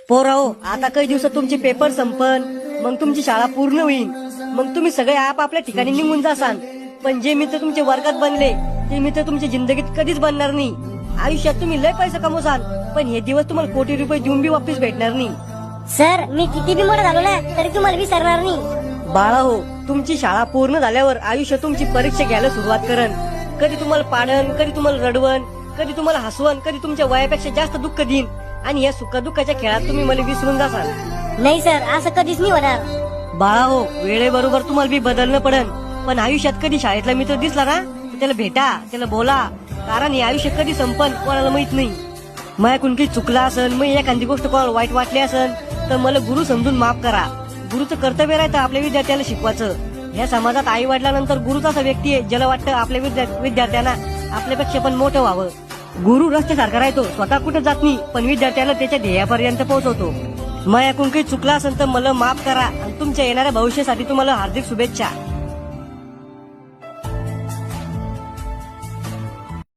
पोराओ, आता काही दिवसात तुमचे पेपर संपन, मग तुमची शाळा पूर्ण होईल. मग तुम्ही सगळे आपापल्या ठिकाणी निघून जासाल. पण जे मित्र तुमचे वर्गात बनले ते मित्र तुमच्या जिंदगीत कधीच बनणार नाही. आयुष्यात तुम्ही लय पैसा कमवसाल, पण हे दिवस तुम्हाला कोटी रुपये देऊन बी वापस भेटणार नाही. सर, मी किती बी मोठा झालो ना तरी तुम्हाला विसरणार नाही. बाळा हो, तुमची शाळा पूर्ण झाल्यावर आयुष्य तुमची परीक्षा घ्यायला सुरुवात करन. कधी तुम्हाला पाडन, कधी तुम्हाला रडवण, कधी तुम्हाला हसवण, कधी तुमच्या वयापेक्षा जास्त दुःख देईन. आणि या सुखदुःखाच्या खेळात तुम्ही मला विसरून जासाल. नाही सर, असं कधीच नाही होणार. बाळा हो, वेळेबरोबर तुम्हाला बी बदलणं पडन. पण आयुष्यात कधी शाळेतला मित्र दिसला ना तर त्याला भेटा, त्याला बोला. कारण हे आयुष्य कधी संपन कोणाला माहित नाही. माझ्याकडून काही चुकला असेल, मग एखादी गोष्ट कोणाला वाईट वाटली असेल तर मला गुरु समजून माफ करा. गुरुचं कर्तव्य राहतं आपल्या विद्यार्थ्याला शिकवायचं. या समाजात आई वडिलांनंतर गुरुच असा व्यक्ती आहे ज्याला वाटतं आपल्या विद्यार्थ्यांना आपल्यापेक्षा पण मोठं व्हावं. गुरु रस्त्यासारखा राहतो, स्वतः कुठे जात नाही, पण विद्यार्थ्याला त्याच्या ध्येयापर्यंत पोहोचवतो. माझ्याकडून काही चुकला असेल तर मला माफ करा. आणि तुमच्या येणाऱ्या भविष्यासाठी तुम्हाला हार्दिक शुभेच्छा.